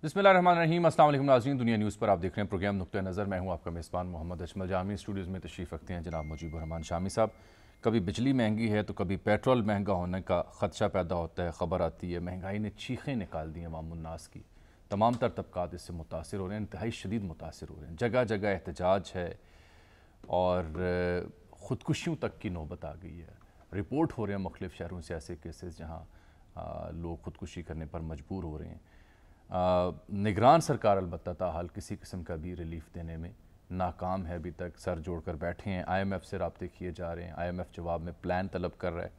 बिस्मिल्लाहिर्रहमानिर्रहीम। अस्सलाम वालेकुम नाज़रीन, दुनिया न्यूज़ पर आप देख रहे हैं प्रोग्राम नुक्ते नज़र। मैं हूं आपका मेज़बान मोहम्मद अजमल जामी। स्टूडियोज़ में तशरीफ़ रखते हैं जनाब मुजीबुर रहमान शामी साहब। कभी बिजली महंगी है तो कभी पेट्रोल महंगा होने का ख़दशा पैदा होता है। ख़बर आती है महंगाई ने चीखें निकाल दी हैं अवामुन्नास की। तमाम तर तबकात इससे मुतासिर हो रहे हैं, इंतहाई शदीद मुतासिर हो रहे हैं। जगह जगह एहतजाज है और ख़ुदकुशियों तक की नौबत आ गई है। रिपोर्ट हो रहे हैं मुख्तलिफ़ शहरों से ऐसे केसेस जहाँ लोग ख़ुदकुशी करने पर मजबूर हो रहे हैं। निगरान सरकार अलबत्ता ताहाल किसी किस्म का भी रिलीफ देने में नाकाम है। अभी तक सर जोड़कर बैठे हैं, IMF से राब्ते किए जा रहे हैं, IMF जवाब में प्लान तलब कर रहा है,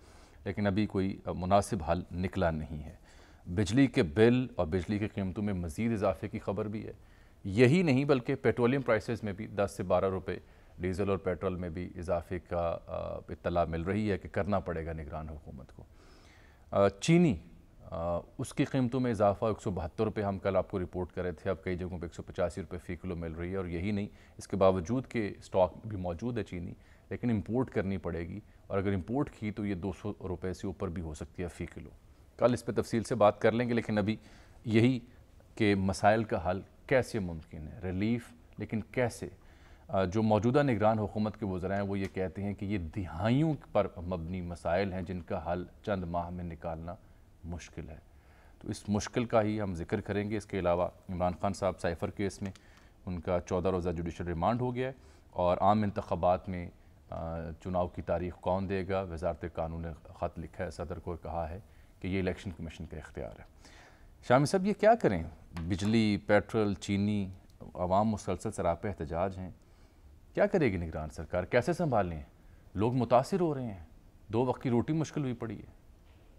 लेकिन अभी कोई मुनासिब हल निकला नहीं है। बिजली के बिल और बिजली की कीमतों में मज़ीद इजाफे की खबर भी है। यही नहीं बल्कि पेट्रोलियम प्राइसेस में भी 10 से 12 रुपये डीज़ल और पेट्रोल में भी इजाफे का इत्तला मिल रही है कि करना पड़ेगा निगरान हुकूमत को। चीनी उसकी कीमतों में इजाफा 172 रुपये हम कल आपको रिपोर्ट कर रहे थे, अब कई जगहों पे 185 रुपये फ़ी किलो मिल रही है। और यही नहीं, इसके बावजूद कि स्टॉक भी मौजूद है चीनी, लेकिन इंपोर्ट करनी पड़ेगी, और अगर इंपोर्ट की तो ये 200 रुपये से ऊपर भी हो सकती है फ़ी किलो। कल इस पर तफसील से बात कर लेंगे, लेकिन अभी यही कि मसाइल का हल कैसे मुमकिन है, रिलीफ लेकिन कैसे। जो मौजूदा निगरान हुकूमत के वज़रा हैं वो ये कहते हैं कि ये दिहाइयों पर मबनी मसाइल हैं जिनका हल चंद माह में निकालना मुश्किल है। तो इस मुश्किल का ही हम जिक्र करेंगे। इसके अलावा इमरान खान साहब साइफ़र केस में उनका 14 रोज़ा जुडिशल रिमांड हो गया है, और आम इंतख़ाबात में चुनाव की तारीख़ कौन देगा। वज़ारत कानून ने ख़त लिखा है सदर को, कहा है कि ये इलेक्शन कमीशन का इख्तियार है। शामी साहब, ये क्या करें? बिजली, पेट्रोल, चीनी, अवाम मुसलसल सरापे एहतजाज हैं। क्या करेगी निगरान सरकार, कैसे संभालें? लोग मुतासिर हो रहे हैं, 2 वक्त की रोटी मुश्किल हुई पड़ी है।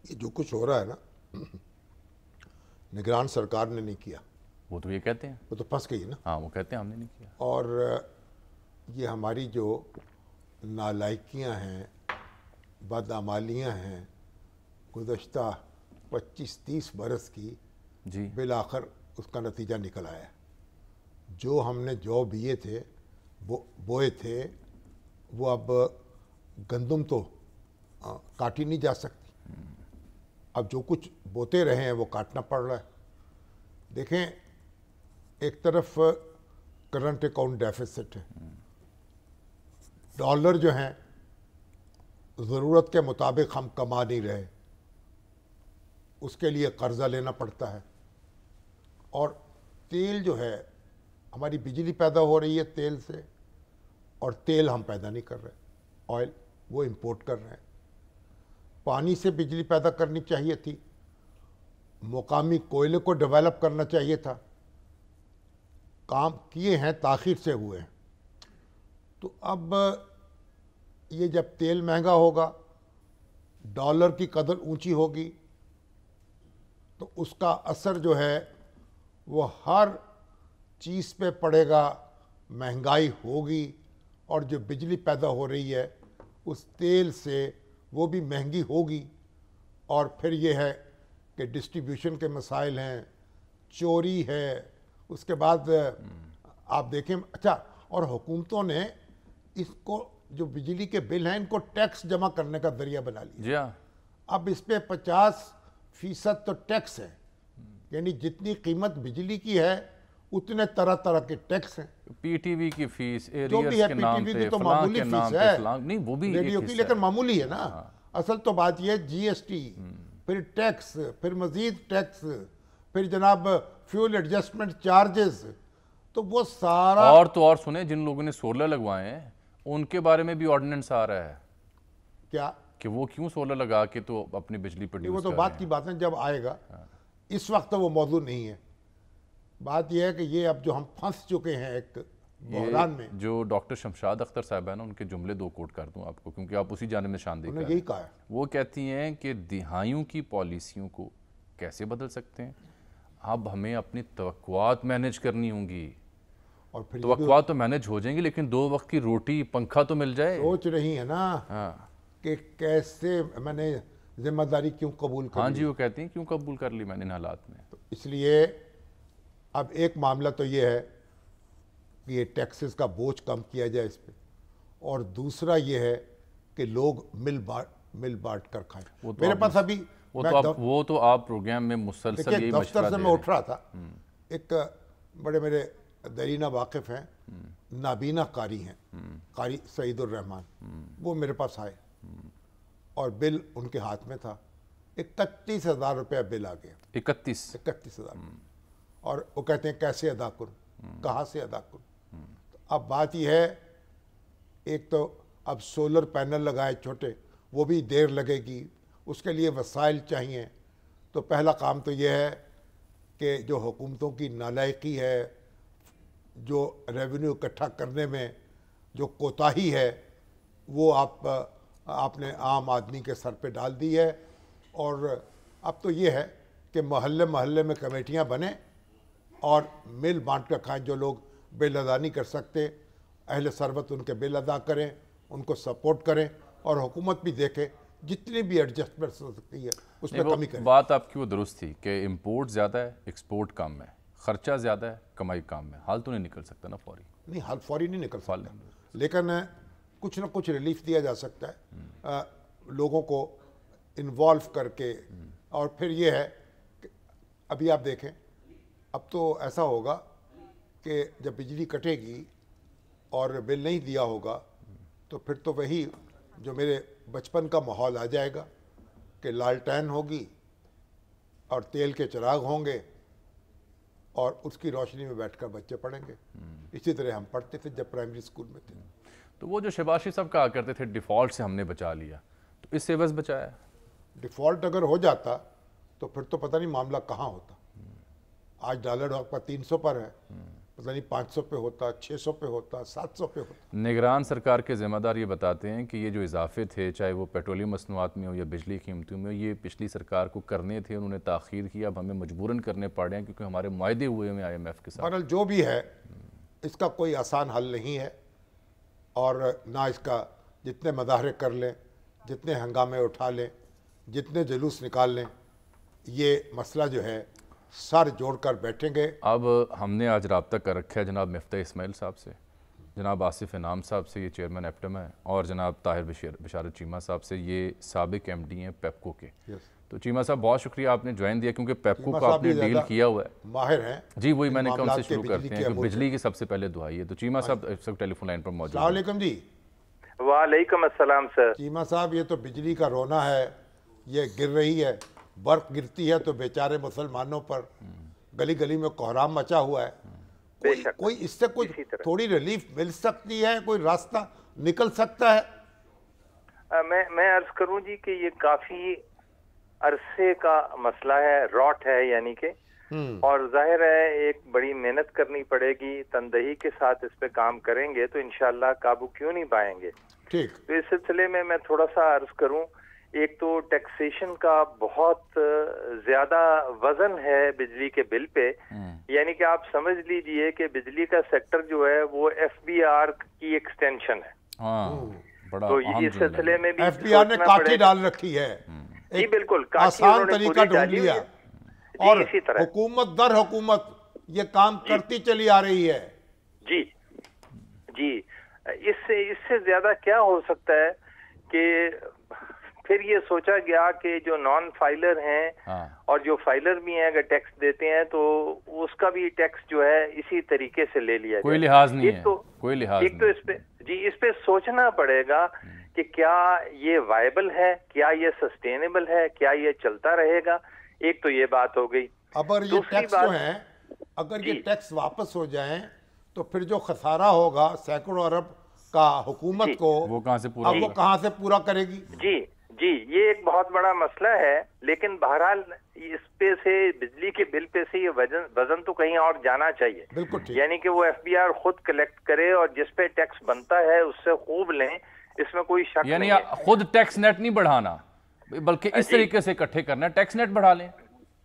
ये जो कुछ हो रहा है ना, निगरान सरकार ने नहीं किया। वो तो ये कहते हैं, वो तो फंस गई ना। हाँ, वो कहते हैं हमने नहीं किया। और ये हमारी जो नालायकियां हैं, बदअमालियां हैं गुज़श्ता 25-30 बरस की, जी, बिलाखिर उसका नतीजा निकल आया। जो हमने जौ बिए थे, बोए थे, वो अब गंदम तो काटी नहीं जा सकती। अब जो कुछ बोते रहे हैं वो काटना पड़ रहा है। देखें, एक तरफ करंट अकाउंट डेफिसिट है, डॉलर जो हैं ज़रूरत के मुताबिक हम कमा नहीं रहे, उसके लिए कर्जा लेना पड़ता है। और तेल जो है, हमारी बिजली पैदा हो रही है तेल से, और तेल हम पैदा नहीं कर रहे, ऑयल वो इंपोर्ट कर रहे हैं। पानी से बिजली पैदा करनी चाहिए थी, मुकामी कोयले को डेवलप करना चाहिए था, काम किए हैं, ताख़ीर से हुए हैं। तो अब ये जब तेल महंगा होगा, डॉलर की कदर ऊंची होगी, तो उसका असर जो है वो हर चीज़ पे पड़ेगा, महंगाई होगी, और जो बिजली पैदा हो रही है उस तेल से वो भी महंगी होगी। और फिर ये है कि डिस्ट्रीब्यूशन के मसाइल हैं, चोरी है, उसके बाद आप देखें। अच्छा, और हुकूमतों ने इसको, जो बिजली के बिल हैं, इनको टैक्स जमा करने का जरिया बना लिया। जी हाँ, अब इस पर 50% तो टैक्स है, यानी जितनी कीमत बिजली की है उतने तरह तरह के टैक्स हैं। PTV की फीस, जो भी है, एरियर्स के नाम PTV पे, की तो फलां मामूली के नाम फीस पे, है, फलां नहीं, वो भी रेडियो एक की, हिस्सा लेकिन है। मामूली है ना। असल तो बात यह है GST, फिर टैक्स, फिर मजीद टैक्स, फिर जनाब फ्यूल एडजस्टमेंट चार्जेस, तो वो सारा। और तो और सुने, जिन लोगों ने सोलर लगवाए हैं उनके बारे में भी ऑर्डिनेंस आ रहा है क्या कि वो क्यों सोलर लगा के तो अपनी बिजली वो प्रोड्यूस तो कर बात रहे की हैं। बात है, जब आएगा। इस वक्त तो वो मौजूद नहीं है। बात यह है कि ये अब जो हम फंस चुके हैं एक बहरान में। जो डॉक्टर शमशाद अख्तर साहब है ना, उनके जुमले 2 कोट कर दूं आपको, क्योंकि आप उसी जाने में शानदेह उन्होंने कर यही रहे कहा हैं। है। वो कहती हैं कि दिहाइयों की पॉलिसियों को कैसे बदल सकते हैं, अब हमें अपनी तवक्कुआत मैनेज करनी होंगी। और फिर तवक्कुआत तो मैनेज हो जाएंगी, लेकिन 2 वक्त की रोटी, पंखा तो मिल जाए। सोच रही है ना हाँ कि कैसे मैंने जिम्मेदारी क्यों कबूल कर हाँ ली। जी, वो कहती हैं क्यों कबूल कर ली मैंने इन हालात में। तो इसलिए अब एक मामला तो ये है कि ये टैक्सेस का बोझ कम किया जाए इस पे, और दूसरा ये है कि लोग मिल बांट कर खाएं। मेरे पास अभी वो तो आप प्रोग्राम में मुसलसल देखिए, यही दफ्तर मशवरा से दे मैं रहे उठ रहा था, एक बड़े मेरे दरीना वाकिफ़ हैं, नाबीना कारी हैं, कारी सईदुर रहमान, वो मेरे पास आए और बिल उनके हाथ में था। 31,000 रुपया बिल आ गया। 31,000। और वो कहते हैं कैसे अदा करूँ, कहाँ से अदा करूँ। तो अब बात यह है, एक तो अब सोलर पैनल लगाए छोटे, वो भी देर लगेगी, उसके लिए वसाइल चाहिए। तो पहला काम तो यह है कि जो हुकूमतों की नालायकी है, जो रेवेन्यू इकट्ठा करने में जो कोताही है, वो आपने आम आदमी के सर पे डाल दी है। और अब तो ये है कि मोहल्ले मोहल्ले में कमेटियां बने और मिल बांट कर खाएं। जो लोग बिल अदा नहीं कर सकते, अहले सरबत उनके बिल अदा करें, उनको सपोर्ट करें, और हुकूमत भी देखे जितनी भी एडजस्टमेंट हो सकती है उसमें कमी करें। बात आपकी वो दुरुस्त थी कि इंपोर्ट ज़्यादा है, एक्सपोर्ट कम है, खर्चा ज़्यादा है, कमाई कम है। हाल तो नहीं निकल सकता ना फौरी। नहीं, हाल फौरी नहीं निकल सकता, लेकिन कुछ ना कुछ रिलीफ दिया जा सकता है लोगों को इन्वॉल्व करके। और फिर ये है कि अभी आप देखें, अब तो ऐसा होगा कि जब बिजली कटेगी और बिल नहीं दिया होगा, तो फिर तो वही जो मेरे बचपन का माहौल आ जाएगा कि लालटेन होगी और तेल के चिराग होंगे और उसकी रोशनी में बैठकर बच्चे पढ़ेंगे। इसी तरह हम पढ़ते थे जब प्राइमरी स्कूल में थे। तो वो जो शहबाज साहब कहा करते थे डिफ़ॉल्ट से हमने बचा लिया, तो इससे बस बचाया। डिफ़ॉल्ट अगर हो जाता तो फिर तो पता नहीं मामला कहाँ होता। आज डॉलर आपका 300 पर है, पता नहीं 500 पे होता, 600 पे होता, 700 पे होता। निगरान सरकार के ज़िम्मेदार ये बताते हैं कि ये जो इजाफे थे, चाहे वो पेट्रोलियम मसनूआत में हो या बिजली कीमतों में हो, ये पिछली सरकार को करने थे, उन्होंने ताख़ीर किया, अब हमें मजबूरन करने पड़ रहे हैं क्योंकि हमारे मुआहदे हुए हैं IMF के साथ। बहरहाल जो भी है, इसका कोई आसान हल नहीं है, और ना इसका जितने मदाहरे कर लें, जितने हंगामे उठा लें, जितने जुलूस निकाल लें, ये मसला जो है सर जोड़कर बैठेंगे। अब हमने आज रब्ता कर रखा है जनाब मिफ्ता इस्माइल साहब से, जनाब आसिफ इनाम साहब से, ये चेयरमैन एप्टम है, और जनाब ताहिर बिशारत चीमा साहब से, ये साबिक MD हैं पेप्को के। तो चीमा साहब बहुत शुक्रिया आपने ज्वाइन दिया, क्योंकि पेप्को का आपने डील किया हुआ है, माहिर हैं जी। वही मैंने कहा उनसे शुरू करते हैं कि बिजली की सबसे पहले दुआई है। तो चीमा साहब इस वक्त टेलीफोन लाइन पर मौजूद हैं। वालेकुम जी। वालेकुम अस्सलाम सर। चीमा साहब, ये तो बिजली का रोना है, ये गिर रही है, बर्फ गिरती है तो बेचारे मुसलमानों पर गली गली में कोहराम मचा हुआ है। कोई इससे कुछ थोड़ी रिलीफ मिल सकती है, कोई रास्ता निकल सकता है? मैं अर्ज करूं जी कि ये काफी अरसे का मसला है, रॉट है यानी कि, और जाहिर है एक बड़ी मेहनत करनी पड़ेगी, तनदही के साथ इस पे काम करेंगे तो इंशाल्लाह काबू क्यों नहीं पाएंगे। ठीक। तो इस सिलसिले में मैं थोड़ा सा अर्ज करूं, एक तो टैक्सेशन का बहुत ज्यादा वजन है बिजली के बिल पे, यानी कि आप समझ लीजिए कि बिजली का सेक्टर जो है वो FBR की एक्सटेंशन है। बड़ा तो इस सिलसिले में भी FBR ने काठी डाल रखी है, जी बिल्कुल, आसान तरीका ढूंढ लिया, और इसी तरह हुकूमत दर हुकूमत ये काम करती चली आ रही है। जी जी, इससे ज्यादा क्या हो सकता है कि फिर ये सोचा गया कि जो नॉन फाइलर हैं और जो फाइलर भी हैं अगर टैक्स देते हैं तो उसका भी टैक्स जो है इसी तरीके से ले लिया जाए। कोई लिहाज नहीं है, कोई लिहाज एक तो इस पे सोचना पड़ेगा कि क्या ये वायबल है, क्या ये सस्टेनेबल है, क्या ये चलता रहेगा। एक तो ये बात हो गई। अगर ये टैक्स जो है, अगर ये टैक्स वापस हो जाए तो फिर जो खसारा होगा सैकड़ों अरब का हुकूमत को, वो कहाँ से पूरा करेगी? जी, ये एक बहुत बड़ा मसला है, लेकिन बहरहाल इस पे से बिजली के बिल पे से ये वजन तो कहीं और जाना चाहिए। बिल्कुल ठीक। यानी कि वो FBR खुद कलेक्ट करे और जिस पे टैक्स बनता है उससे खूब लें, इसमें कोई शक नहीं है। यानी खुद टैक्स नेट नहीं बढ़ाना, बल्कि इस तरीके से इकट्ठे करना, टैक्स नेट बढ़ा लें।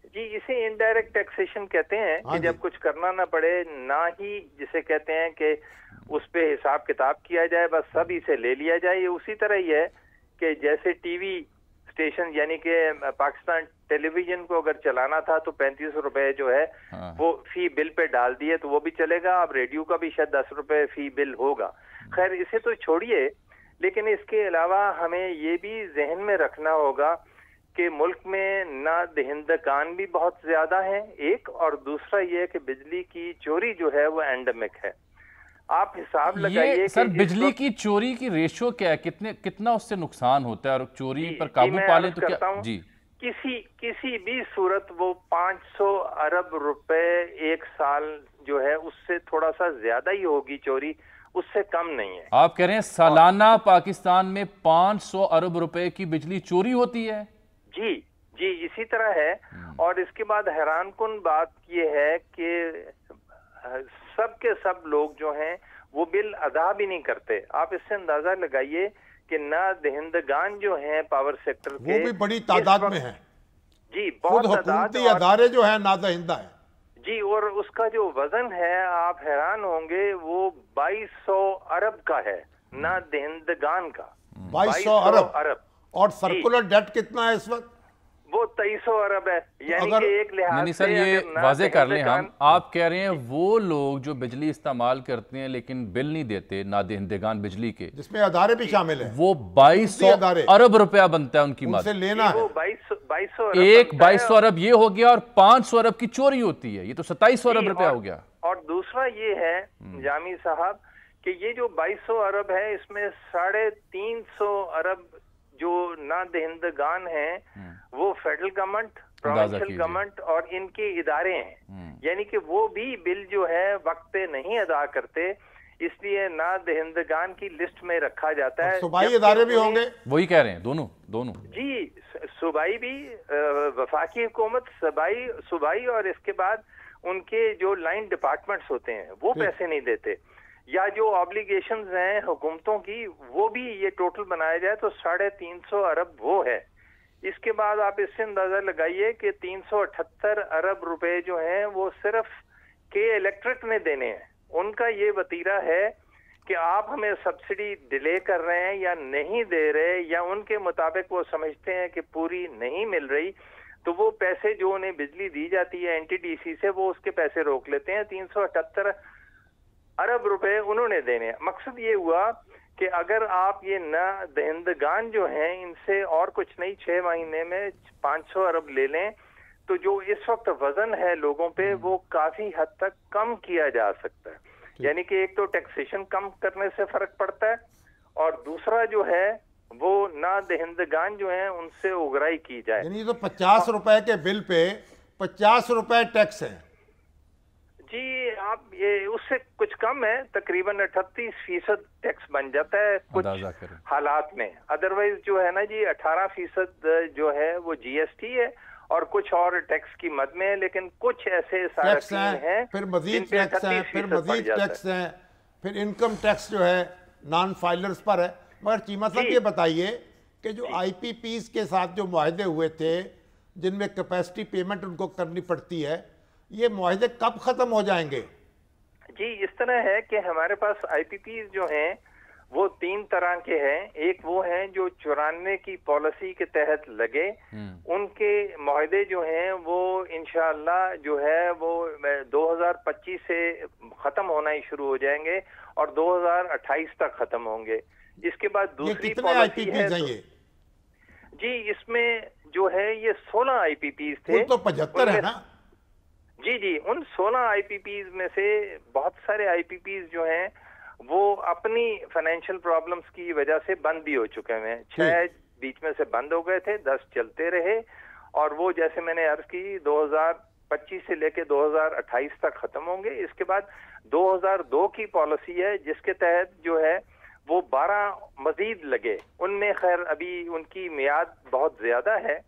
जी, इसे इनडायरेक्ट टैक्सेशन कहते हैं कि जब कुछ करना ना पड़े, ना ही जिसे कहते हैं कि उस पे हिसाब किताब किया जाए, बस सब इसे ले लिया जाए। ये उसी तरह ही है कि जैसे टीवी स्टेशन यानी कि पाकिस्तान टेलीविजन को अगर चलाना था तो 35 रुपए जो है वो फी बिल पे डाल दिए तो वो भी चलेगा। अब रेडियो का भी शायद 10 रुपए फी बिल होगा। खैर, इसे तो छोड़िए, लेकिन इसके अलावा हमें ये भी जहन में रखना होगा کہ ملک میں نا دہندگان بھی بہت زیادہ ہیں ایک، اور دوسرا یہ کہ بجلی کی چوری جو ہے وہ اینڈمک ہے. آپ حساب لگائیے کہ سر بجلی کی چوری کی ریشو کیا ہے، کتنا اس سے نقصان ہوتا ہے، اور چوری پر قابو پالیں تو کیا؟ جی کسی بھی صورت وہ 500 ارب روپے ایک سال جو ہے اس سے تھوڑا سا زیادہ ہی ہوگی چوری، اس سے کم نہیں ہے. آپ کہہ رہے ہیں سالانہ پاکستان میں 500 ارب روپے کی بجلی چوری ہوتی ہے؟ جی اسی طرح ہے. اور اس کے بعد حیران کن بات یہ ہے کہ سب کے سب لوگ جو ہیں وہ بل ادا بھی نہیں کرتے. آپ اس سے اندازہ لگائیے کہ نہ دہندگان جو ہیں پاور سیکٹر کے وہ بھی بڑی تعداد میں ہیں. جی بہت حکومتی ادارے جو ہیں نادہندہ ہیں. جی اور اس کا جو وزن ہے آپ حیران ہوں گے، وہ 2200 ارب کا ہے نہ دہندگان کا. 2200 ارب. اور سرکولر ڈیٹ کتنا ہے اس وقت؟ وہ 2300 ارب ہے. یعنی کہ ایک لحاظ سر یہ واضح کر لیں ہم، آپ کہہ رہے ہیں وہ لوگ جو بجلی استعمال کرتے ہیں لیکن بل نہیں دیتے، نادہندگان بجلی کے، جس میں ادارے بھی شامل ہیں، وہ 2200 ارب روپیہ بنتا ہے ان کی ان سے لینا ہے. 2200 ایک 2200 ارب یہ ہو گیا، اور 500 ارب کی چوری ہوتی ہے، یہ تو 2700 ارب روپیہ ہو گیا. اور دوسرا یہ ہے جامی صاحب کہ یہ جو 2200 ارب ہے اس میں 350 ارب جو نادہندگان ہیں وہ فیڈرل گورنمنٹ، پروونشل گورنمنٹ اور ان کے ادارے ہیں. یعنی کہ وہ بھی بل جو ہے وقت پہ نہیں ادا کرتے، اس لیے نادہندگان کی لسٹ میں رکھا جاتا ہے. صوبائی ادارے بھی ہوں گے؟ وہی کہہ رہے ہیں، دونوں. جی صوبائی بھی، وفاقی حکومت صوبائی، اور اس کے بعد ان کے جو لائن ڈپارٹمنٹس ہوتے ہیں وہ پیسے نہیں دیتے، یا جو آبلیگیشنز ہیں حکومتوں کی وہ بھی یہ ٹوٹل بنایا جائے تو 350 ارب وہ ہے. اس کے بعد آپ اس سے اندازہ لگائیے کہ 378 ارب روپے جو ہیں وہ صرف کے الیکٹرک نے دینے ہیں. ان کا یہ وتیرہ ہے کہ آپ ہمیں سبسڈی ڈیلے کر رہے ہیں یا نہیں دے رہے، یا ان کے مطابق وہ سمجھتے ہیں کہ پوری نہیں مل رہی، تو وہ پیسے جو انہیں بجلی دی جاتی ہے این ٹی ڈی سی سے وہ اس کے پیسے روک لیتے ہیں. 378 ارب روپے انہوں نے دینے. مقصد یہ ہوا کہ اگر آپ یہ نہ دہندگان جو ہیں ان سے اور کچھ نہیں 6 مہینے میں 500 ارب لے لیں تو جو اس وقت وزن ہے لوگوں پہ وہ کافی حد تک کم کیا جا سکتا ہے. یعنی کہ ایک تو ٹیکسیشن کم کرنے سے فرق پڑتا ہے، اور دوسرا جو ہے وہ نہ دہندگان جو ہیں ان سے اگرائی کی جائے. یعنی تو 50 روپے کے بل پہ 50 روپے ٹیکس ہے. جی آپ یہ اس سے کچھ کم ہے، تقریباً 38% ٹیکس بن جاتا ہے کچھ حالات میں. ادروائز جو ہے نا جی 18% جو ہے وہ جی ایس ٹی ہے اور کچھ اور ٹیکس کی مد میں ہے، لیکن کچھ ایسے صارفین ہیں پھر مزید ٹیکس ہیں، پھر مزید ٹیکس ہیں، پھر انکم ٹیکس جو ہے نان فائلرز پر ہے. مگر چیمہ صاحب یہ بتائیے کہ جو آئی پی پیز کے ساتھ جو معاہدے ہوئے تھے جن میں کیپیسٹی پیمنٹ ان کو کرنی پڑتی ہے، یہ معاہدے کب ختم ہو جائیں گے؟ جی اس طرح ہے کہ ہمارے پاس آئی پی پیز جو ہیں وہ 3 طرح کے ہیں. ایک وہ ہیں جو 94 کی پالیسی کے تحت لگے، ان کے معاہدے جو ہیں وہ انشاءاللہ جو ہے وہ 2025 سے ختم ہونا ہی شروع ہو جائیں گے اور 2028 تک ختم ہوں گے. اس کے بعد دوسری پالیسی ہے جی اس میں جو ہے یہ 16 آئی پی پیز تھے. تو 75 ہے نا؟ جی ان 16 آئی پی پیز میں سے بہت سارے آئی پی پیز جو ہیں وہ اپنی فائنینشیل پرابلمز کی وجہ سے بند بھی ہو چکے ہیں. 6 بیچ میں سے بند ہو گئے تھے، 10 چلتے رہے، اور وہ جیسے میں نے عرض کی 2025 سے لے کے 2028 تک ختم ہوں گے. اس کے بعد 2002 کی پالیسی ہے جس کے تحت جو ہے وہ 12 مزید لگے. ان میں خیر ابھی ان کی میعاد بہت زیادہ ہے.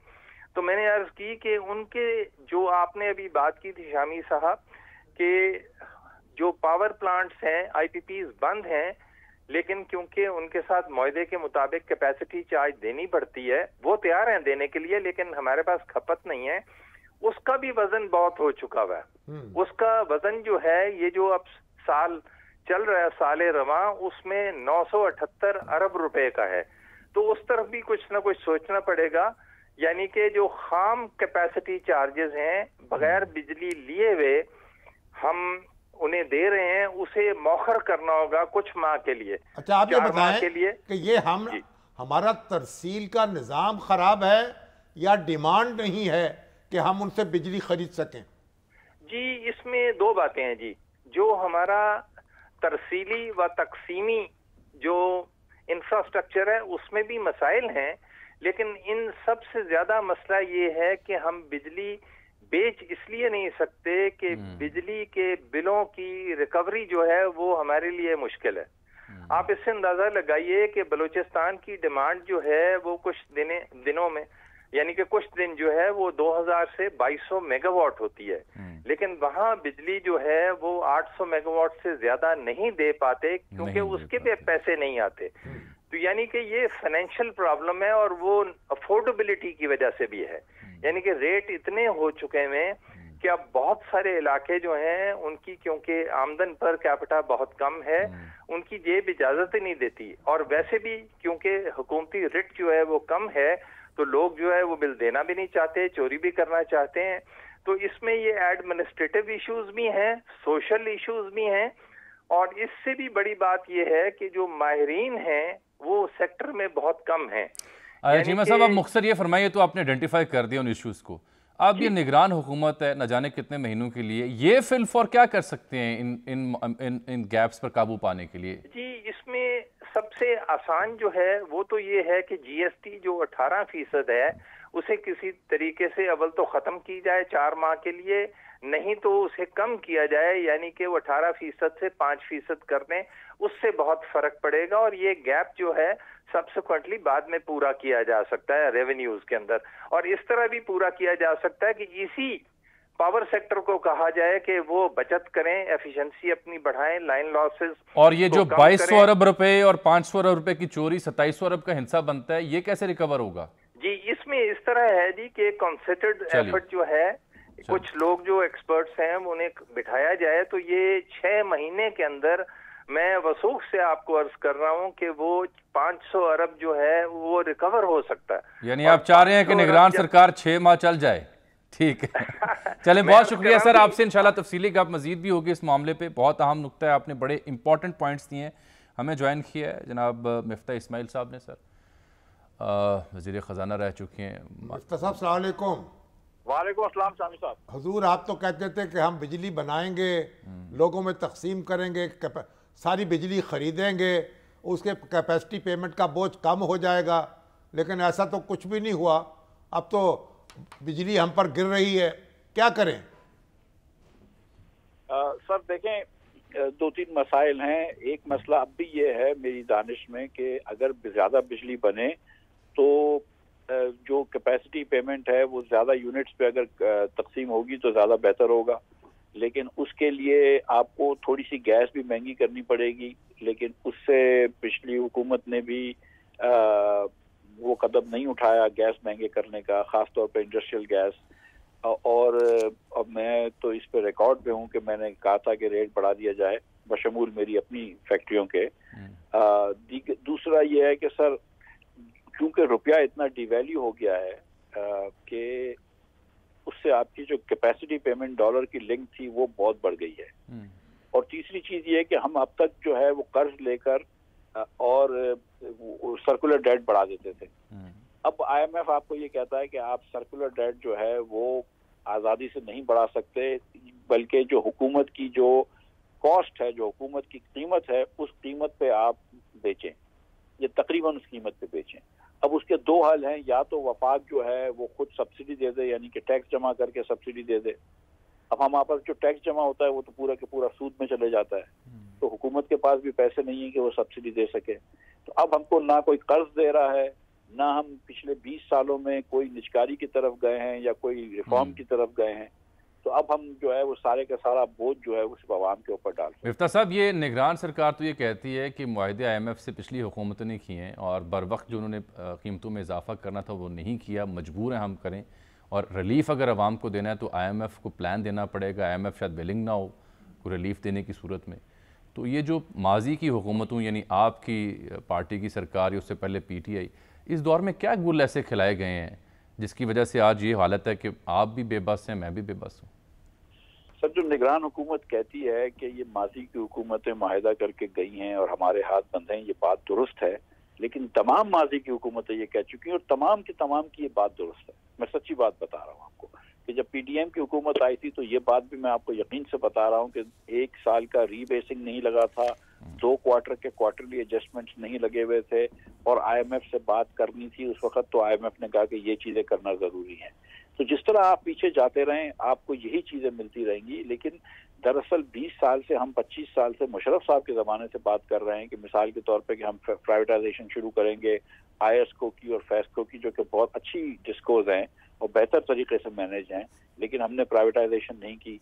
تو میں نے عرض کی کہ ان کے جو آپ نے ابھی بات کی تھی شامی صاحب کہ جو پاور پلانٹس ہیں آئی پی پیز بند ہیں، لیکن کیونکہ ان کے ساتھ معاہدے کے مطابق کیپیسٹی چارج دینی پڑتی ہے، وہ تیار ہیں دینے کے لیے، لیکن ہمارے پاس کھپت نہیں ہے. اس کا بھی وزن بہت ہو چکا ہوا ہے. اس کا وزن جو ہے یہ جو اب سال چل رہا ہے سال رواں، اس میں 978 ارب روپے کا ہے. تو اس طرف بھی کچھ نہ کچھ سوچنا پڑے گا. یعنی کہ جو خام کیپیسٹی چارجز ہیں بغیر بجلی لیے ہوئے ہم انہیں دے رہے ہیں، اسے مؤخر کرنا ہوگا کچھ ماہ کے لیے. اچھا آپ یہ بتائیں کہ یہ ہمارا ترسیل کا نظام خراب ہے یا ڈیمانڈ نہیں ہے کہ ہم ان سے بجلی خرید سکیں؟ جی اس میں دو باتیں ہیں جی. جو ہمارا ترسیلی و تقسیمی جو انفراسٹرکچر ہے اس میں بھی مسائل ہیں، لیکن ان سب سے زیادہ مسئلہ یہ ہے کہ ہم بجلی بیچ اس لیے نہیں سکتے کہ بجلی کے بلوں کی ریکوری جو ہے وہ ہمارے لیے مشکل ہے. آپ اس سے اندازہ لگائیے کہ بلوچستان کی ڈیمانڈ جو ہے وہ کچھ دنوں میں یعنی کہ کچھ دن جو ہے وہ 2000 سے 2200 میگا واٹ ہوتی ہے، لیکن وہاں بجلی جو ہے وہ 800 میگا واٹ سے زیادہ نہیں دے پاتے کیونکہ اس کے بھی پیسے نہیں آتے. تو یعنی کہ یہ فائنینشیل پرابلم ہے اور وہ افورڈیبلٹی کی وجہ سے بھی ہے. یعنی کہ ریٹ اتنے ہو چکے ہیں کہ اب بہت سارے علاقے جو ہیں ان کی کیونکہ آمدن پر کیپٹا بہت کم ہے، ان کی جیب اجازت ہی نہیں دیتی، اور ویسے بھی کیونکہ حکومتی ریٹ جو ہے وہ کم ہے تو لوگ جو ہے وہ بل دینا بھی نہیں چاہتے، چوری بھی کرنا چاہتے ہیں. تو اس میں یہ ایڈمنسٹریٹو ایشوز بھی ہیں، سوشل ایشوز بھی ہیں، اور اس سے بھی بڑی بات یہ ہے کہ جو ماہرین ہیں وہ سیکٹر میں بہت کم ہیں. چیمہ صاحب آپ مختصر یہ فرمائیے، تو آپ نے آئیڈینٹیفائی کر دیا ان ایشوز کو. اب یہ نگران حکومت ہے نہ جانے کتنے مہینوں کے لیے، یہ فی الفور کیا کر سکتے ہیں ان گیپس پر قابو پانے کے لیے؟ جی اس میں سب سے آسان جو ہے وہ تو یہ ہے کہ جی ایس ٹی جو 18% ہے اسے کسی طریقے سے اول تو ختم کی جائے 4 ماہ کے لیے، نہیں تو اسے کم کیا جائے، یعنی کہ وہ 18% سے 5% کر دیں. اس سے بہت فرق پڑے گا اور یہ گیپ جو ہے سبسیکوئنٹلی بعد میں پورا کیا جا سکتا ہے ریونیوز کے اندر. اور اس طرح بھی پورا کیا جا سکتا ہے کہ اسی پاور سیکٹر کو کہا جائے کہ وہ بچت کریں، ایفیشنسی اپنی بڑھائیں، لائن لاسز. اور یہ جو 2200 ارب روپے اور 500 ارب روپے کی چوری 2700 ارب کا حصہ بنتا ہے، یہ کیسے ریکور ہوگا؟ جی اس میں اس طرح ہے جی کہ کنسرٹڈ ایفرٹ جو ہے، کچھ لوگ جو ایکسپرٹس ہیں انہیں بٹھایا جائے تو یہ 6 مہینے کے اندر، میں وثوق سے آپ کو عرض کر رہا ہوں کہ وہ 500 ارب جو ہے وہ ریکور ہو سکتا ہے. یعنی آپ چاہ رہے ہیں کہ نگران سرکار 6 ماہ چل جائے؟ ٹھیک ہے چلیں، بہت شکریہ سر. آپ سے انشاءاللہ تفصیلی گپ مزید بھی ہوگی اس معاملے پہ. بہت اہم نکتہ ہے، آپ نے بڑے امپورٹنٹ پوائنٹس دیے ہیں. ہمیں جوائن کیا ہے جناب مفتاح اسماعیل صاحب نے، سر وزیر خزانہ رہ چکے ہیں. مفتاح صاحب السلام علیکم. وعلیکم السلام شامی صاحب. حضور آپ تو کہتے تھے کہ ہم بجلی بنائیں گے، لوگوں میں تقسیم کریں گے، ساری بجلی خریدیں گے، اس کے کیپیسٹی پیمنٹ کا بوجھ کم ہو جائے گا، لیکن ایسا تو کچھ بھی نہیں ہوا. اب تو بجلی ہم پر گر رہی ہے، کیا کریں؟ سر دیکھیں 2-3 مسائل ہیں. ایک مسئلہ اب بھی یہ ہے میری دانش میں کہ اگر زیادہ بجلی بنے تو جو کیپیسٹی پیمنٹ ہے وہ زیادہ یونٹس پہ اگر تقسیم ہوگی تو زیادہ بہتر ہوگا، لیکن اس کے لیے آپ کو تھوڑی سی گیس بھی مہنگی کرنی پڑے گی. لیکن اس سے پچھلی حکومت نے بھی وہ قدم نہیں اٹھایا گیس مہنگے کرنے کا، خاص طور پہ انڈسٹریل گیس. اور اب میں تو اس پہ ریکارڈ پہ ہوں کہ میں نے کہا تھا کہ ریٹ بڑھا دیا جائے بشمول میری اپنی فیکٹریوں کے. دوسرا یہ ہے کہ سر کیونکہ روپیہ اتنا ڈی ویلیو ہو گیا ہے کہ اس سے آپ کی جو کیپیسٹی پیمنٹ ڈالر کی لنک تھی وہ بہت بڑھ گئی ہے. اور تیسری چیز یہ ہے کہ ہم اب تک جو ہے وہ قرض لے کر اور سرکولر ڈیٹ بڑھا دیتے تھے. اب آئی ایم ایف آپ کو یہ کہتا ہے کہ آپ سرکولر ڈیٹ جو ہے وہ آزادی سے نہیں بڑھا سکتے، بلکہ جو حکومت کی جو کاسٹ ہے، جو حکومت کی قیمت ہے، اس قیمت پہ آپ بیچیں، یہ تقریباً اس قیمت پہ بیچیں. اب اس کے 2 حل ہیں، یا تو وفاق جو ہے وہ خود سبسڈی دے دے، یعنی کہ ٹیکس جمع کر کے سبسڈی دے دے. اب ہمارے پاس جو ٹیکس جمع ہوتا ہے وہ تو پورا کے پورا سود میں چلے جاتا ہے، تو حکومت کے پاس بھی پیسے نہیں ہیں کہ وہ سبسڈی دے سکے. تو اب ہم کو نہ کوئی قرض دے رہا ہے، نہ ہم پچھلے 20 سالوں میں کوئی نجکاری کی طرف گئے ہیں یا کوئی ریفارم کی طرف گئے ہیں. تو اب ہم جو ہے وہ سارے کا سارا بوجھ جو ہے وہ صرف عوام کے اوپر ڈال ہیں. مفتاح صاحب، یہ نگران سرکار تو یہ کہتی ہے کہ معاہدے آئی ایم ایف سے پچھلی حکومتوں نے کیے ہیں اور بر وقت جو انہوں نے قیمتوں میں اضافہ کرنا تھا وہ نہیں کیا، مجبور ہیں ہم کریں. اور ریلیف اگر عوام کو دینا ہے تو آئی ایم ایف کو پلان دینا پڑے گا. آئی ایم ایف شاید ویلنگ نہ ہو کوئی ریلیف دینے کی صورت میں. تو یہ جو ماضی کی حکومتوں یعنی آپ کی پارٹی کی سرکار یا اس سے پہلے پی ٹی آئی، اس دور میں کیا گل ایسے کھلائے گئے ہیں جس کی وجہ سے آج یہ حالت ہے کہ آپ بھی بے بس ہیں، میں بھی بے بس ہوں؟ سر جو نگران حکومت کہتی ہے کہ یہ ماضی کی حکومتیں معاہدہ کر کے گئی ہیں اور ہمارے ہاتھ بندھے ہیں، یہ بات درست ہے، لیکن تمام ماضی کی حکومتیں یہ کہہ چکی ہیں اور تمام کی یہ بات درست ہے. मैं सच्ची बात बता रहा हूँ आपको कि जब पीडीएम की हुकूमत आई थी तो ये बात भी मैं आपको यकीन से बता रहा हूँ कि 1 साल का रीबेसिंग नहीं लगा था, 2 क्वार्टर के क्वार्टरली एडजस्टमेंट्स नहीं लगे हुए थे, और आईएमएफ से बात करनी थी उस वक्त तो आईएमएफ ने कहा कि ये चीजें करना जरूरी है। तो जिस तरह आप पीछे जाते रहें आपको यही चीजें मिलती रहेंगी। लेकिन दरअसल 20 साल से, हम 25 साल से मुशर्रफ साहब के ज़माने से बात कर रहे हैं कि मिसाल के तौर पे कि हम प्राइवेटाइजेशन शुरू करेंगे, आईएसको की और फैस्को की, जो कि बहुत अच्छी डिस्कोज हैं और बेहतर तरीके से मैनेज हैं, लेकिन हमने प्राइवेटाइजेशन नहीं की।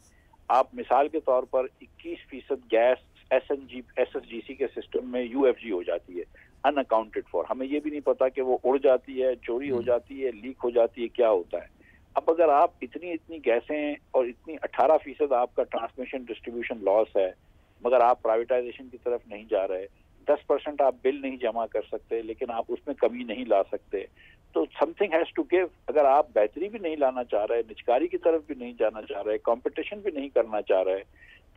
आप मिसाल के तौर पर 21% गैस एसएसजीसी के सिस्टम में यूएफजी हो जाती है, अनअकाउंटेड फॉर। हमें ये भी नहीं पता कि वो उड़ जाती है, चोरी हो जाती है, लीक हो जाती है, क्या होता है। अब अगर आप इतनी गैसें और इतनी 18% आपका ट्रांसमिशन डिस्ट्रीब्यूशन लॉस है, मगर आप प्राइवेटाइजेशन की तरफ नहीं जा रहे, 10% आप बिल नहीं जमा कर सकते, लेकिन आप उसमें कमी नहीं ला सकते, तो समथिंग हैज टू गिव। अगर आप बेहतरी भी नहीं लाना चाह रहे, निजकारी की तरफ भी नहीं जाना चाह रहे, कंपटीशन भी नहीं करना चाह रहे,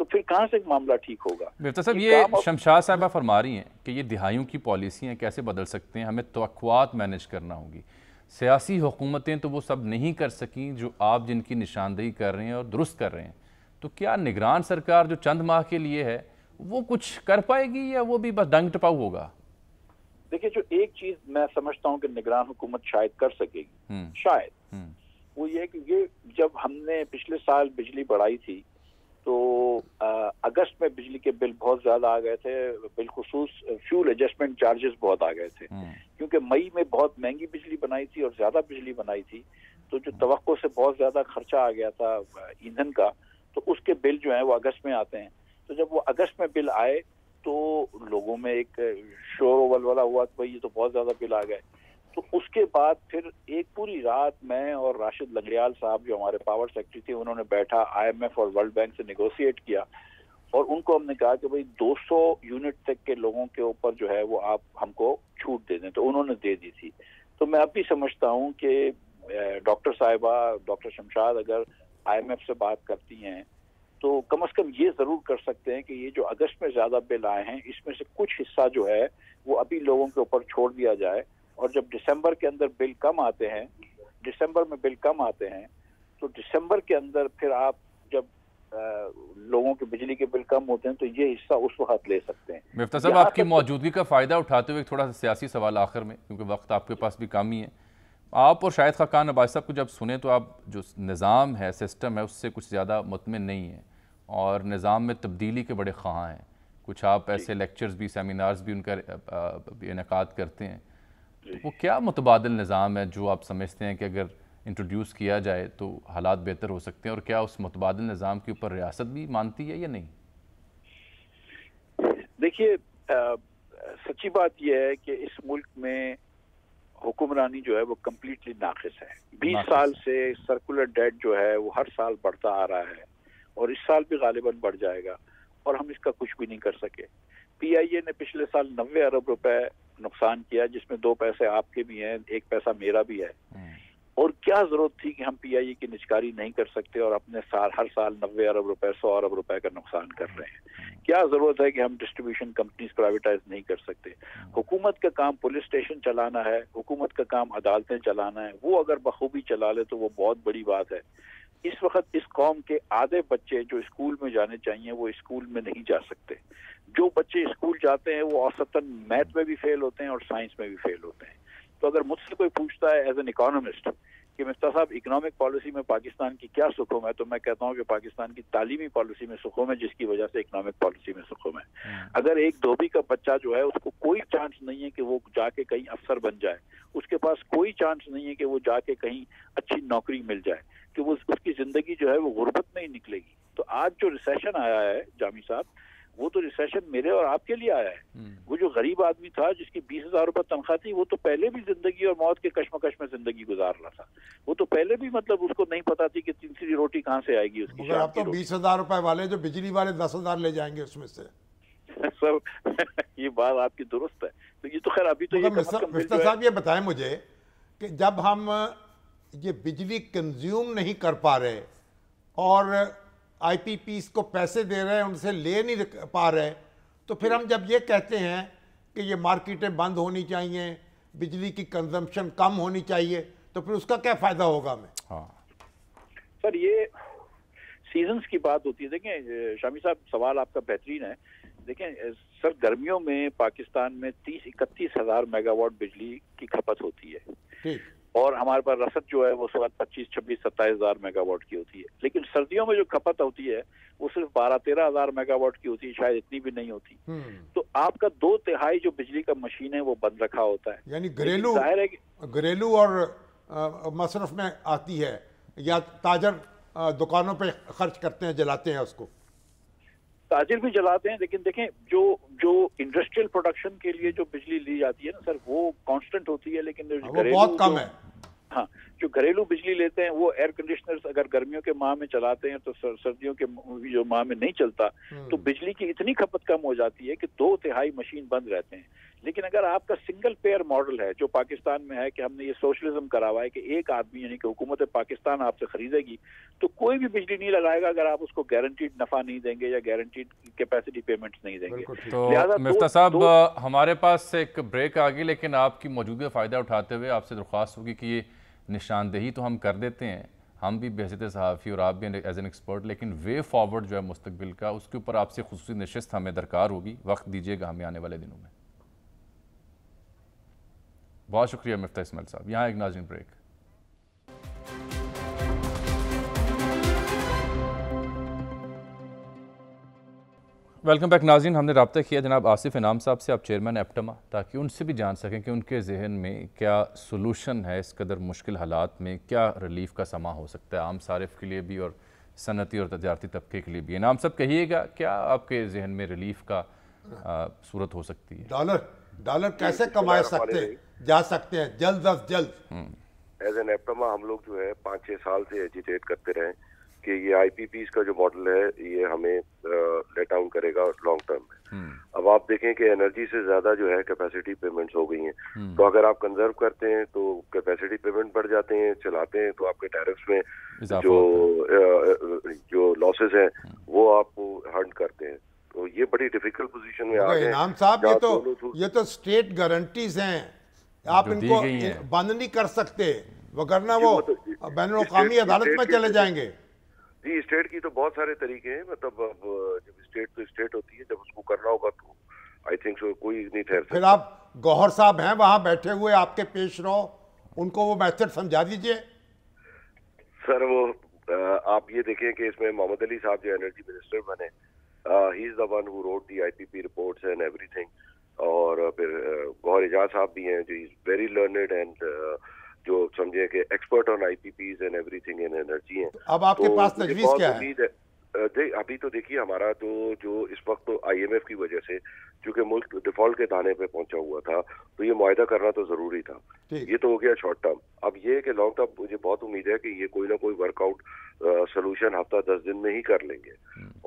तो फिर कहाँ से मामला ठीक होगा। मिफ्ता साहब, ये शमशाद साहिबा फरमा रही हैं कि ये दिहाइयों की पॉलिसी हैं, कैसे बदल सकते हैं, हमें तवक्कुआत मैनेज करना होगी। सियासी हुकूमतें तो वो सब नहीं कर सकी जो आप जिनकी निशानदेही कर रहे हैं और दुरुस्त कर रहे हैं, तो क्या निगरान सरकार जो चंद माह के लिए है वो कुछ कर पाएगी या वो भी बस डंग टपाऊ होगा? देखिए, जो एक चीज मैं समझता हूँ कि निगरान हुकूमत शायद कर सकेगी, शायद, वो ये कि ये जब हमने पिछले साल बिजली बढ़ाई थी तो अगस्त में बिजली के बिल बहुत ज्यादा आ गए थे, बिलखुसूस फ्यूल एडजस्टमेंट चार्जेस बहुत आ गए थे, क्योंकि मई में बहुत महंगी बिजली बनाई थी और ज्यादा बिजली बनाई थी, तो जो तवक्को से बहुत ज्यादा खर्चा आ गया था ईंधन का, तो उसके बिल जो है वो अगस्त में आते हैं। तो जब वो अगस्त में बिल आए तो लोगों में एक शोर वलवला हुआ कि भाई ये तो बहुत ज्यादा बिल आ गए। तो उसके बाद फिर एक पूरी रात मैं और राशिद लंगड़ियाल साहब जो हमारे पावर सेक्रेटरी थे, उन्होंने बैठा, आईएमएफ और वर्ल्ड बैंक से नेगोशिएट किया और उनको हमने कहा कि भाई 200 यूनिट तक के लोगों के ऊपर जो है वो आप हमको छूट दे दें, तो उन्होंने दे दी थी। तो मैं अब भी समझता हूँ कि डॉक्टर साहिबा, डॉक्टर शमशाद अगर आईएमएफ से बात करती हैं तो कम से कम ये जरूर कर सकते हैं कि ये जो अगस्त में ज्यादा बिल आए हैं इसमें से कुछ हिस्सा जो है वो अभी लोगों के ऊपर छोड़ दिया जाए, और जब दिसंबर के अंदर बिल कम आते हैं, दिसंबर में बिल कम आते हैं, तो दिसंबर के अंदर फिर आप जब लोगों के बिजली के बिल कम होते हैं तो ये हिस्सा उस वक्त ले सकते हैं। मिफ्ता साहब, आपकी मौजूदगी का फ़ायदा उठाते हुए थोड़ा सा सियासी सवाल आखिर में, क्योंकि वक्त आपके पास भी कम ही है, आप और शायद खाकान अब्बास साहब को जब सुने तो आप जो निज़ाम है, सिस्टम है, उससे कुछ ज़्यादा मुतमिन नहीं है और निज़ाम में तब्दीली के बड़े ख़्वाह हैं। कुछ आप ऐसे लेक्चर्स भी, सेमिनार्स भी उनका इनेकाद करते हैं, तो वो क्या मुतबादिल निज़ाम है जो आप समझते हैं कि अगर इंट्रोड्यूस किया जाए तो हालात बेहतर हो सकते हैं, और क्या उस मुतबादिल निज़ाम के ऊपर रियासत भी मानती है या नहीं? देखिए, सच्ची बात यह है कि इस मुल्क में हुक्मरानी जो है वो कम्प्लीटली नाक़िस है। 20 साल से सर्कुलर डेट जो है वो हर साल बढ़ता आ रहा है और इस साल भी गालिबन बढ़ जाएगा और हम इसका कुछ भी नहीं कर सके। पीआईए ने पिछले साल 90 अरब रुपए नुकसान किया, जिसमें 2 पैसे आपके भी हैं, 1 पैसा मेरा भी है। और क्या जरूरत थी कि हम पीआईए की निजकारी नहीं कर सकते और अपने हर साल 90 अरब रुपए, 100 अरब रुपए का नुकसान कर रहे हैं। क्या जरूरत है कि हम डिस्ट्रीब्यूशन कंपनीज प्राइवेटाइज नहीं कर सकते। हुकूमत का काम पुलिस स्टेशन चलाना है, हुकूमत का काम अदालतें चलाना है, वो अगर बखूबी चला ले तो वो बहुत बड़ी बात है। इस वक्त इस कौम के आधे बच्चे जो स्कूल में जाने चाहिए वो स्कूल में नहीं जा सकते। जो बच्चे स्कूल जाते हैं वो औसतन मैथ में भी फेल होते हैं और साइंस में भी फेल होते हैं। तो अगर मुझसे कोई पूछता है एज एन इकोनॉमिस्ट कि मिफ्ता साहब इकोनॉमिक पॉलिसी में पाकिस्तान की क्या सुकून है, तो मैं कहता हूँ कि पाकिस्तान की तालीमी पॉलिसी में सुकून है, जिसकी वजह से इकोनॉमिक पॉलिसी में सुकून है। अगर एक धोबी का बच्चा जो है उसको कोई चांस नहीं है कि वो जाके कहीं अफसर बन जाए, उसके पास कोई चांस नहीं है कि वो जाके कहीं अच्छी नौकरी मिल जाए, कि वो उसकी जिंदगी जो है वो गुर्बत में ही निकलेगी। तो आज जो रिसेशन आया है जामी साहब, वो तो रिसेशन मेरे और आपके लिए आया है। वो जो गरीब आदमी था जिसकी 20,000 रुपए तनख्वाह थी, वो तो पहले भी जिंदगी और मौत के कश्मकश में जिंदगी गुजार रहा था। वो तो पहले भी मतलब उसको नहीं पता थी कि तीसरी रोटी कहाँ से आएगी उसकी। मगर अब तो 20,000 रुपए वाले जो बिजली वाले 10,000 ले जाएंगे उसमें से। सर ये बात आपकी दुरुस्त है। तो ये तो खैर अभी तो मिफ्ता साहब ये बताएं मुझे कि जब हम ये बिजली कंज्यूम नहीं कर पा रहे और आईपीपीस को पैसे दे रहे हैं, उनसे ले नहीं पा रहे, तो फिर हम जब ये कहते हैं कि ये मार्केटें बंद होनी चाहिए, बिजली की कंजम्पशन कम होनी चाहिए, तो फिर उसका क्या फायदा होगा हमें? हाँ सर, ये सीजन्स की बात होती है। देखें शामी साहब, सवाल आपका बेहतरीन है। देखें सर, गर्मियों में पाकिस्तान में 30-31 हज़ार मेगावाट बिजली की खपत होती है, ठीक, और हमारे पास रसद जो है वो 25-26-27 हज़ार मेगावाट की होती है। लेकिन सर्दियों में जो खपत होती है वो सिर्फ 12-13 हज़ार मेगावाट की होती है, शायद इतनी भी नहीं होती। तो आपका 2/3 जो बिजली का मशीन है वो बंद रखा होता है। यानी जाहिर है कि घरेलू और मसरफ में आती है, या ताजर दुकानों पे खर्च करते हैं, जलाते हैं उसको? ताजिर भी जलाते हैं, लेकिन देखें जो इंडस्ट्रियल प्रोडक्शन के लिए जो बिजली ली जाती है ना सर, वो कांस्टेंट होती है। लेकिन वो बहुत कम है। हाँ, जो घरेलू बिजली लेते हैं वो एयर कंडीशनर्स अगर गर्मियों के माह में चलाते हैं तो सर्दियों के जो माह में नहीं चलता, तो बिजली की इतनी खपत कम हो जाती है कि 2/3 मशीन बंद रहते हैं। लेकिन अगर आपका सिंगल पेयर मॉडल है जो पाकिस्तान में है, कि हमने ये सोशलिज्म करा हुआ है कि एक आदमी यानी कि हुकूमत पाकिस्तान आपसे खरीदेगी, तो कोई भी बिजली नहीं लगाएगा अगर आप उसको गारंटीड नफा नहीं देंगे या गारंटीड कैपेसिटी पेमेंट्स नहीं देंगे। तो मिफ्ता साहब, हमारे पास एक ब्रेक आ गई, लेकिन आपकी मौजूदा फ़ायदा उठाते हुए आपसे दरख्वास्त होगी कि ये निशानदेही तो हम कर देते हैं, हम भी बहसीत सहाफ़ी और आप भी एज एन एक्सपर्ट, लेकिन वे फॉरवर्ड जो है मुस्तकबिल का, उसके ऊपर आपसे खुसूसी नशिस्त हमें दरकार होगी। वक्त दीजिएगा हमें आने वाले दिनों में। बहुत शुक्रिया मिफ्ता इस्माइल साहब। यहाँ एक नाज़रीन ब्रेक। वेलकम बैक नाज़रीन। हमने रब्ता किया जनाब आसिफ इनाम साहब से, आप चेयरमैन एप्टमा, ताकि उनसे भी जान सकें कि उनके जहन में क्या सोलूशन है इस कदर मुश्किल हालात में, क्या रिलीफ का समा हो सकता है आम सारिफ के लिए भी और सनती और तजारती तबके के लिए भी। इनाम साहब, कहिएगा क्या आपके जहन में रिलीफ का सूरत हो सकती है? डॉलर कैसे कमाए जा सकते हैं जल्द अज जल्द? एज एन एप्टमा हम लोग जो है 5-6 साल से एजिटेट करते रहे कि ये आईपीपीज का जो मॉडल है ये हमें लेट डाउन करेगा लॉन्ग टर्म में। अब आप देखें कि एनर्जी से ज्यादा जो है कैपेसिटी पेमेंट्स हो गई हैं, तो अगर आप कंजर्व करते हैं तो कैपेसिटी पेमेंट बढ़ जाते हैं, चलाते हैं तो आपके टैरिफ्स में जो लॉसेस हैं वो आपको हंट करते हैं। तो ये बड़ी डिफिकल्ट पोजीशन में आ गए। इनाम साहब, ये तो स्टेट गारंटीज हैं, आप इनको बंद नहीं कर सकते, वरना वो बैनुल-अक़वामी अदालत में चले जाएंगे। जी, स्टेट की तो बहुत सारे तरीके हैं, मतलब अब जब स्टेट तो स्टेट होती है, जब उसको करना होगा तो आई थिंक सो कोई नहीं ठहर सकता। फिर आप गौहर साहब हैं वहां बैठे हुए, आपके पेश रहो, उनको वो मेथड समझा दीजिए। सर वो आप ये देखें कि इसमें मोहम्मद अली साहब जो एनर्जी मिनिस्टर बने, he is the one who wrote the IPP reports and everything, और फिर गौहर एजाज साहब भी हैं जो इज वेरी लर्नेड एंड जो समझे कि expert on IPPs and everything in energy हैं। अब आपके पास तजवीज़ क्या है? अभी तो देखिए हमारा तो जो इस वक्त तो आईएमएफ की वजह से चूंकि मुल्क डिफॉल्ट के दाने पे पहुंचा हुआ था, तो ये मुआहदा करना तो जरूरी था। ये तो हो गया शॉर्ट टर्म। अब ये कि लॉन्ग टर्म मुझे बहुत उम्मीद है कि ये कोई ना कोई वर्कआउट सोल्यूशन हफ्ता 10 दिन में ही कर लेंगे,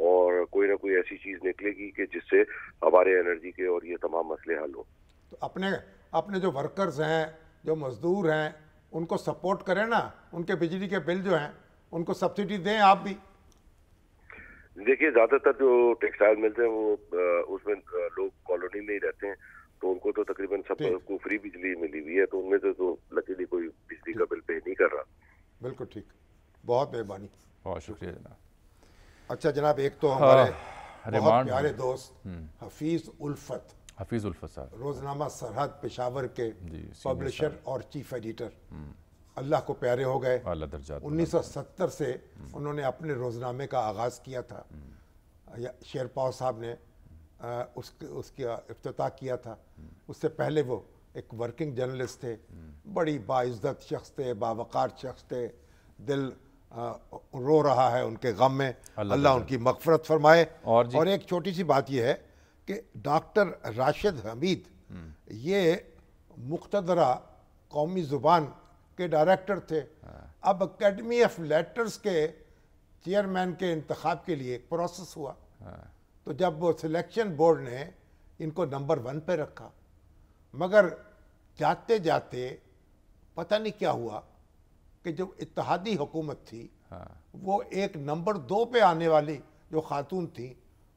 और कोई ना कोई ऐसी चीज निकलेगी कि जिससे हमारे एनर्जी के और ये तमाम मसले हल हो। तो अपने जो वर्कर्स हैं, जो मजदूर हैं, उनको सपोर्ट करें ना, उनके बिजली के बिल जो हैं उनको सब्सिडी दें आप भी। देखिए ज्यादातर जो टेक्सटाइल मिलते हैं वो उसमें लोग कॉलोनी में ही रहते हैं, तो उनको तो तकरीबन सबको फ्री बिजली मिली हुई है, तो उनमें तो लकीली कोई बिजली का बिल पे नहीं कर रहा। बिल्कुल ठीक, बहुत मेहरबानी, बहुत शुक्रिया जनाब। अच्छा जनाब, एक तो हमारे बहुत प्यारे दोस्त हफीज उल्फत साहब, रोजनामा सरहद पेशावर के पब्लिशर और चीफ एडिटर, अल्लाह को प्यारे हो गए। 1970 से उन्होंने अपने रोजनामे का आगाज़ किया था, शेरपाव साहब ने उसका इफ्तिताह किया था। उससे पहले वो एक वर्किंग जर्नलिस्ट थे, बड़ी बाइज़्ज़त शख्स थे, बावकार शख्स थे, दिल रो रहा है उनके गम में, अल्लाह उनकी मग़फ़िरत फरमाए। और एक छोटी सी बात यह है कि डॉक्टर राशिद हमीद ये मुक़्तदरा कौमी ज़ुबान के डायरेक्टर थे। अब एकेडमी ऑफ लेटर्स के चेयरमैन के इंतखाब के लिए एक प्रोसेस हुआ, तो जब वो सिलेक्शन बोर्ड ने इनको नंबर 1 पे रखा, मगर जाते जाते पता नहीं क्या हुआ कि जो इत्तेहादी हुकूमत थी वो एक नंबर 2 पे आने वाली जो खातून थी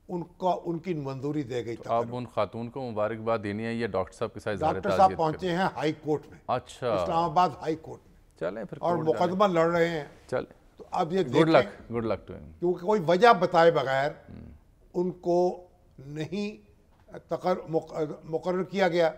उनकी मंजूरी दे गई। तो अब उन खातून को मुबारकबाद देनी है या डॉक्टर साहब के साथ? डॉक्टर साहब पहुंचे हैं हाई कोर्ट में, अच्छा, इस्लामाबाद हाई कोर्ट में। चलें फिर और मुकदमा लड़ रहे हैं। चलें, तो अब ये गुड लक टू हिम। क्योंकि कोई वजह बताए बगैर उनको नहीं मुकर्रर किया गया।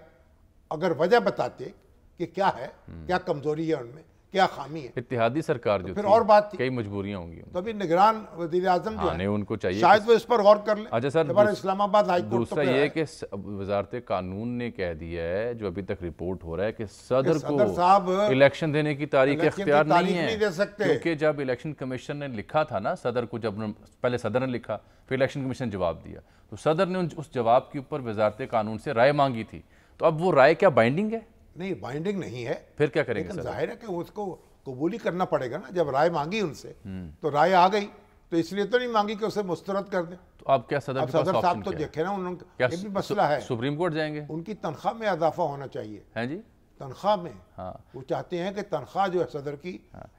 अगर वजह बताते कि क्या है, क्या कमजोरी है उनमें, क्या खामी है, इत्तेहादी सरकार जो फिर थी, और बात थी, कई मजबूरियां होंगी। तो अभी निगरान वजीर आजम जो है उनको चाहिए शायद वो इस पर गौर कर ले। अच्छा सर, हमारा इस्लामाबाद हाई कोर्ट दूसरा ये कि वजारत कानून ने कह दिया है, जो अभी तक रिपोर्ट हो रहा है, कि सदर को इलेक्शन देने की तारीख इख्तियार नहीं है, क्योंकि जब इलेक्शन कमीशन ने लिखा था ना सदर को, जब पहले सदर ने लिखा फिर इलेक्शन कमीशन ने जवाब दिया, तो सदर ने उस जवाब के ऊपर वजारत कानून से राय मांगी थी। तो अब वो राय क्या बाइंडिंग है? नहीं, बाइंडिंग नहीं है। फिर क्या करेंगे? लेकिन जाहिर है कि उसको कबूल ही करना पड़ेगा ना। जब राय मांगी उनसे तो राय आ गई, तो इसलिए तो नहीं मांगी कि उसे मुस्तरद कर दें। तो अब क्या सदर साहब तो देखे ना, उन्होंने ये भी मसला है, सुप्रीम कोर्ट जाएंगे? उनकी तनख्वाह में इजाफा होना चाहिए। हैं जी? तनख्वाह में वो चाहते हैं कि तनख्वाह जो है सदर की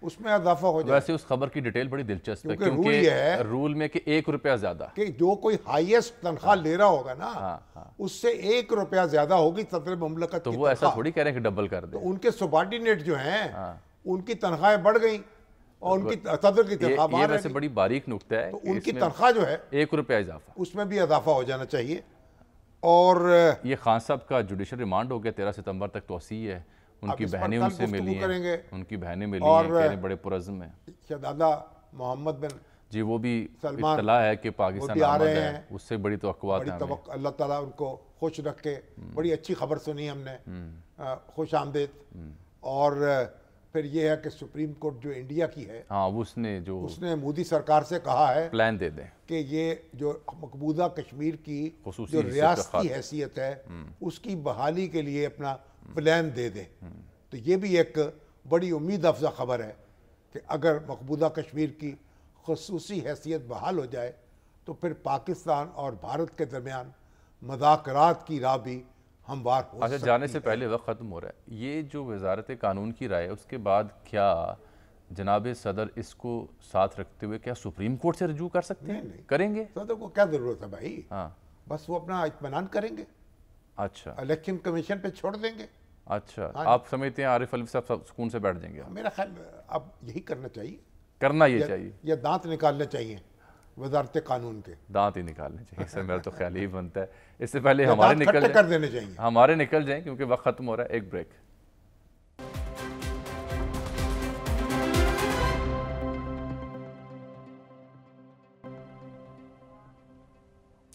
उसमें इजाफा हो जाए। वैसे उस खबर की डिटेल बड़ी दिलचस्प है, क्योंकि रूल में कि 1 रुपया ज्यादा, कि जो कोई हाईएस्ट तनख्वाह ले रहा होगा ना, उससे 1 रुपया ज्यादा होगी सदर मुमलकत तो वो ऐसा थोड़ी कह रहे हैं कि डबल कर दे। तो उनके सबॉर्डिनेट जो हैं उनकी तनख्वाहें बढ़ गई और उनकी सदर की तनख्वाह, ये वैसे बड़ी बारीक नुक्ता है, तो उनकी तनख्वाह जो है 1 रुपया इजाफा, उसमें भी इजाफा हो जाना चाहिए। और ये खान साहब का जुडिशल रिमांड हो गया 13 सितंबर तक तोसी है। उनकी बहनें उनसे मिली हैं, उनकी बहनें मिली हैं, कह रहे बड़े पुरज़्म हैं। शहजादा मोहम्मद बिन जी, वो भी इत्तला है कि पाकिस्तान आ रहे हैं, उससे बड़ी तवक्कुआत हैं। अल्लाह ताला उनको खुश रखे। बड़ी अच्छी खबर सुनी हमने, खुश आमदेद। और फिर ये है कि सुप्रीम कोर्ट जो इंडिया की है, उसने मोदी सरकार से कहा है प्लान दे दें कि ये जो मकबूजा कश्मीर की जो रियासती हैसियत है उसकी बहाली के लिए अपना प्लान दे दे। तो ये भी एक बड़ी उम्मीद अफजा खबर है कि अगर मकबूजा कश्मीर की खुसूसी हैसियत बहाल हो जाए तो फिर पाकिस्तान और भारत के दरमियान मुज़ाकरात की राह भी हमवार हो सकती है। जाने से पहले वक्त ख़त्म हो रहा है। ये जो वजारत कानून की राय है, उसके बाद क्या जनाब सदर इसको साथ रखते हुए क्या सुप्रीम कोर्ट से रजू कर सकते हैं? नहीं। करेंगे? सदर को क्या ज़रूरत है भाई? हाँ, बस वो अपना इत्मीनान करेंगे। अच्छा, इलेक्शन कमीशन पे छोड़ देंगे। अच्छा, आप समझते हैं आरिफ अलवी साहब सुकून से बैठ जाएंगे? मेरा ख्याल अब यही करना चाहिए, चाहिए, या दांत निकालने चाहिए वजारत कानून के। दांत ही निकालने चाहिए सर, मेरा तो ख्याल ही बनता है। इससे पहले हमारे निकल जाएं क्योंकि वक्त खत्म हो रहा है। एक ब्रेक।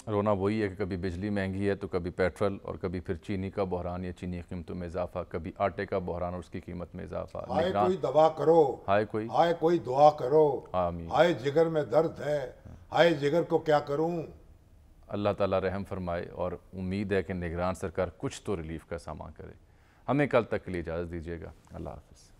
रोना वही है कि कभी बिजली महंगी है तो कभी पेट्रोल, और कभी फिर चीनी का बहरान या चीनी की कीमतों में इजाफा, कभी आटे का बहरान और उसकी कीमत में इजाफा। हाय कोई दवा करो, हाय कोई दुआ करो, हाय जिगर में दर्द है, हाय जिगर को क्या करूं। अल्लाह ताला रहम फरमाए, और उम्मीद है कि निगरान सरकार कुछ तो रिलीफ का सामान करे। हमें कल तक के लिए इजाज़त दीजिएगा। अल्लाह हाफ़िज़।